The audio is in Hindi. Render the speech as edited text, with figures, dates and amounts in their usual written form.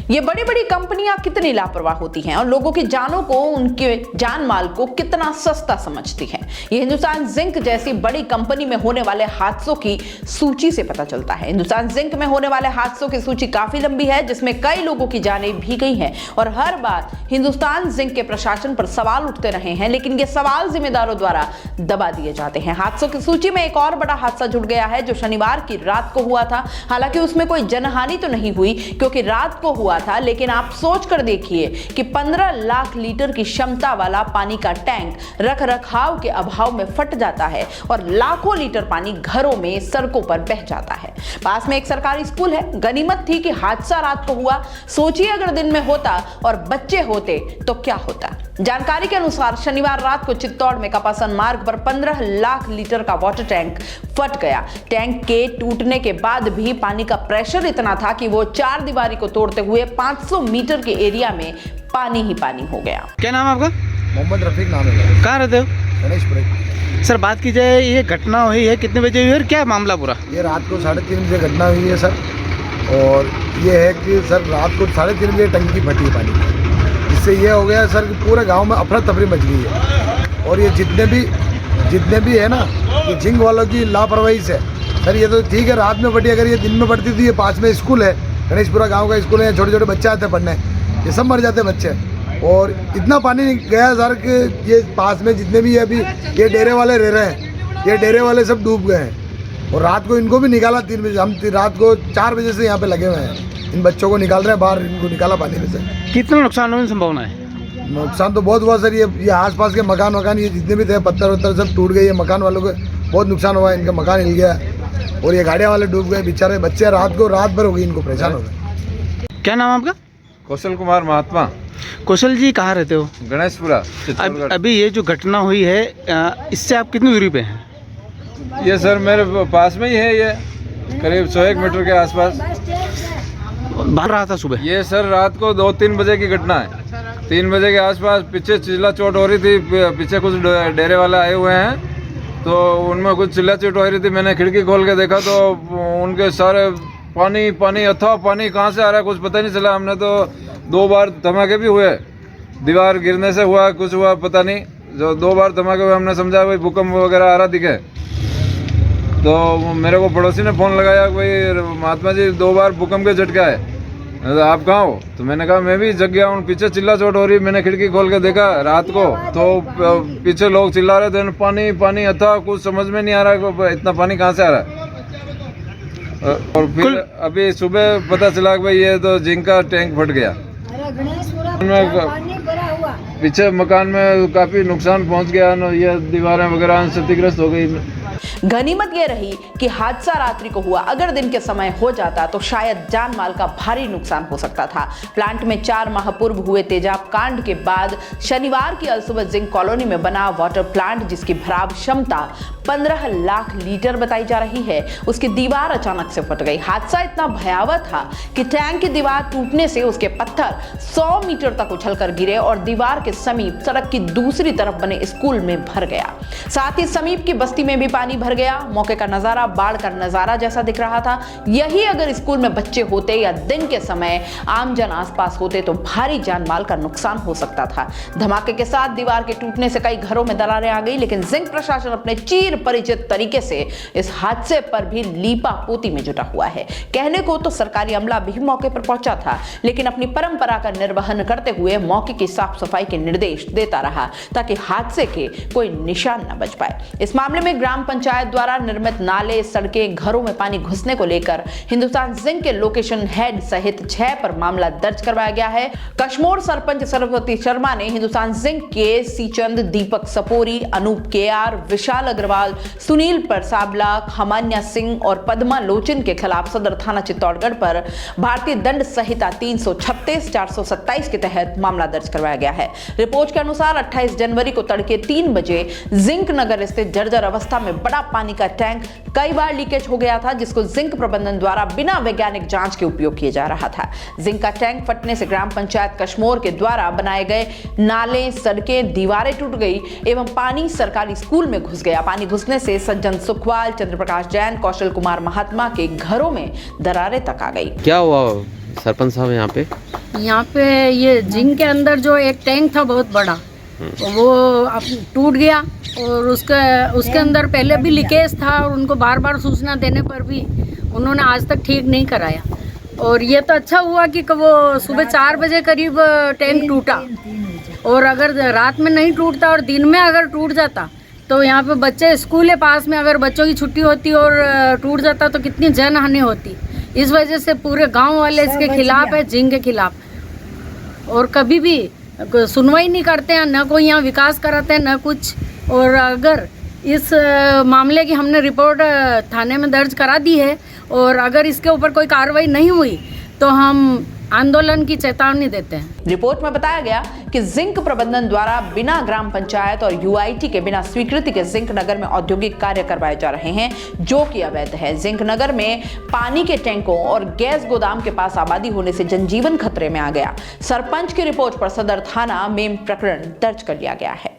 ये बड़ी बड़ी कंपनियां कितनी लापरवाह होती हैं और लोगों की जानों को, उनके जान माल को कितना सस्ता समझती हैं। ये हिंदुस्तान जिंक जैसी बड़ी कंपनी में होने वाले हादसों की सूची से पता चलता है। हिंदुस्तान जिंक में होने वाले हादसों की सूची काफी लंबी है, जिसमें कई लोगों की जानें भी गई हैं और हर बार हिंदुस्तान जिंक के प्रशासन पर सवाल उठते रहे हैं, लेकिन ये सवाल जिम्मेदारों द्वारा दबा दिए जाते हैं। हादसों की सूची में एक और बड़ा हादसा जुड़ गया है जो शनिवार की रात को हुआ था। हालांकि उसमें कोई जनहानि तो नहीं हुई क्योंकि रात को हुआ था, लेकिन आप सोच कर देखिए कि 15 लाख लीटर की क्षमता वाला पानी का टैंक रख रखाव के अभाव में फट जाता है और लाखों लीटर पानी घरों में, सड़कों पर बह जाता है। पास में एक सरकारी स्कूल है। गनीमत थी कि हादसा रात को हुआ। सोचिए अगर दिन में होता और बच्चे होते तो क्या होता। जानकारी के अनुसार शनिवार रात को चित्तौड़ में कपासन मार्ग पर 15 लाख लीटर का वाटर टैंक फट गया। टैंक के टूटने के बाद भी पानी का प्रेशर इतना था कि वो चार दीवारी को तोड़ते हुए 500 मीटर के एरिया में पानी ही पानी हो गया। क्या नाम है आपका? मोहम्मद रफीक नाम है। कहाँ रहते हो? गणेशपुर। सर, बात की जाए, ये घटना हुई है कितने बजे हुई है और क्या मामला पूरा? ये रात को 3:30 बजे घटना हुई है सर। और ये है कि सर रात को 3:30 बजे टंकी फटी है पानी की, जिससे ये हो गया सर कि पूरे गांव में अफरा तफरी मच गई है। और ये जितने भी है ना, ये जिंक वालों की लापरवाही से सर। ये तो ठीक है रात में फटी, अगर ये दिन में पड़ती थी, ये पास में स्कूल है, गणेशपुरा गाँव का स्कूल है, छोटे छोटे बच्चे आते हैं पढ़ने, ये सब मर जाते हैं बच्चे। और इतना पानी गया सर कि ये पास में जितने भी अभी ये डेरे वाले रह रहे हैं, ये डेरे वाले सब डूब गए हैं। और रात को इनको भी निकाला 3 बजे। हम रात को 4 बजे से यहाँ पे लगे हुए हैं, इन बच्चों को निकाल रहे हैं बाहर, इनको निकाला पानी में से। कितना नुकसान होने की संभावना है? नुकसान तो बहुत हुआ सर। ये आसपास के मकान ये जितने भी थे, पत्थर वत्थर सब टूट गए। ये मकान वालों को बहुत नुकसान हुआ है, इनका मकान हिल गया और ये गाड़ियाँ वाले डूब गए। बेचारे बच्चे रात भर हो गई, इनको परेशान हो गए। क्या नाम है आपका? कौशल कुमार महात्मा। कौशल जी, कहाँ रहते हो? गणेशपुरा। अभी ये जो घटना हुई है, इससे आप कितनी दूरी पे हैं? ये सर मेरे पास में ही है, ये करीब 101 मीटर के आसपास। बाहर रहा था सुबह? ये सर रात को 2-3 बजे की घटना है। 3 बजे के आसपास पीछे चिल्ला चोट हो रही थी। पीछे कुछ डेरे वाले आए हुए हैं, तो उनमें कुछ चिल्ला चोट हो रही थी। मैंने खिड़की खोल के देखा तो उनके सारे पानी अथवा पानी कहाँ से आ रहा है कुछ पता नहीं चला। हमने तो 2 बार धमाके भी हुए, दीवार गिरने से हुआ, कुछ हुआ पता नहीं। जो 2 बार धमाके हुए, हमने समझा भाई भूकंप वगैरह आ रहा दिखे। तो मेरे को पड़ोसी ने फ़ोन लगाया, भाई महात्मा जी 2 बार भूकंप के झटका है, तो आप कहाँ हो? तो मैंने कहा मैं भी जग गया हूँ, पीछे चिल्ला चोट हो रही। मैंने खिड़की खोल के देखा रात को, तो पीछे लोग चिल्ला रहे थे पानी पानी अथा। कुछ समझ में नहीं आ रहा इतना पानी कहाँ से आ रहा है। और फिर अभी सुबह पता चला कि भाई ये तो जिंक का टैंक फट गया। पीछे मकान में काफ़ी नुकसान पहुंच गया, ये दीवारें वगैरह क्षतिग्रस्त हो गई। गनीमत यह रही कि हादसा रात्रि को हुआ। अगर दिन के समय हो जाता तो शायद जान माल का भारी नुकसान हो सकता था। प्लांट में 4 माह पूर्व हुए तेजाब कांड के बाद शनिवार की अलसुबह जिंक कॉलोनी में बना वाटर प्लांट, जिसकी भराव क्षमता 15 लाख लीटर बताई जा रही है, उसकी दीवार अचानक से फट गई। हादसा इतना भयावह था कि टैंक की दीवार टूटने से उसके पत्थर 100 मीटर तक उछलकर गिरे और दीवार के समीप सड़क की दूसरी तरफ बने स्कूल में भर गया। साथ ही समीप की बस्ती में भी पानी भर गया। मौके का नजारा बाढ़ का नजारा जैसा दिख रहा था। यही अगर स्कूल में बच्चे होते या दिन के समय आमजन आसपास होते तो भारी जान माल का नुकसान हो सकता था। धमाके के साथ दीवार के टूटने से कई घरों में दरारें आ गई, लेकिन जिंक प्रशासन अपने चीर परिचित तरीके से इस हादसे पर भी लीपा पोती में जुटा हुआ है। कहने को तो सरकारी अमला भी मौके पर पहुंचा था, लेकिन अपनी परंपरा का निर्वहन करते हुए मौके की साफ सफाई के निर्देश देता रहा ताकि हादसे के कोई निशान न बच पाए। इस मामले में ग्राम पंचायत द्वारा निर्मित नाले, सड़कें, घरों में पानी घुसने को लेकर हिंदुस्तान जिंक के लोकेशन हेड सहित 6 पर मामला दर्ज करवाया गया है। कश्मोर सरपंच सरस्वती शर्मा ने हिंदुस्तान जिंक के सीचंद, दीपक सपोरी, अनूप KR, विशाल अग्रवाल, सुनील परसाबला, खमान्या सिंह और पद्मा लोचन के खिलाफ सदर थाना चित्तौड़गढ़ पर भारतीय दंड संहिता 336, 427 के तहत मामला दर्ज करवाया गया है। रिपोर्ट के अनुसार 28 जनवरी को तड़के 3 बजे जिंक नगर स्थित जर्जर अवस्था में बड़ा पानी का टैंक कई बार लीकेज हो गया था, जिसको जिंक प्रबंधन द्वारा बिना वैज्ञानिक जांच के उपयोग किया जा रहा था। जिंक का टैंक फटने से ग्राम पंचायत कश्मोर के द्वारा बनाए गए नाले, सड़कें, दीवारें टूट गई एवं पानी सरकारी स्कूल में घुस गया। पानी घुसने से सज्जन सुखवाल, चंद्रप्रकाश जैन, कौशल कुमार महात्मा के घरों में दरारें तक आ गई। क्या हुआ सरपंच साहब यहाँ पे? यहाँ पे ये जिंक के अंदर जो एक टैंक था बहुत बड़ा, वो अब टूट गया और उसके अंदर पहले भी लीकेज था और उनको बार बार सूचना देने पर भी उन्होंने आज तक ठीक नहीं कराया। और ये तो अच्छा हुआ कि वो सुबह 4 बजे करीब टैंक टूटा, और अगर रात में नहीं टूटता और दिन में अगर टूट जाता तो यहाँ पे बच्चे स्कूल है पास में, अगर बच्चों की छुट्टी होती और टूट जाता तो कितनी जनहानि होती। इस वजह से पूरे गांव वाले इसके खिलाफ है, जिंक के खिलाफ, और कभी भी सुनवाई नहीं करते हैं, न कोई यहाँ विकास कराते हैं न कुछ। और अगर इस मामले की हमने रिपोर्ट थाने में दर्ज करा दी है, और अगर इसके ऊपर कोई कार्रवाई नहीं हुई तो हम आंदोलन की चेतावनी देते हैं। रिपोर्ट में बताया गया कि जिंक प्रबंधन द्वारा बिना ग्राम पंचायत और यूआईटी के बिना स्वीकृति के जिंक नगर में औद्योगिक कार्य करवाए जा रहे हैं, जो कि अवैध है। जिंक नगर में पानी के टैंकों और गैस गोदाम के पास आबादी होने से जनजीवन खतरे में आ गया। सरपंच की रिपोर्ट पर सदर थाना में प्रकरण दर्ज कर लिया गया है।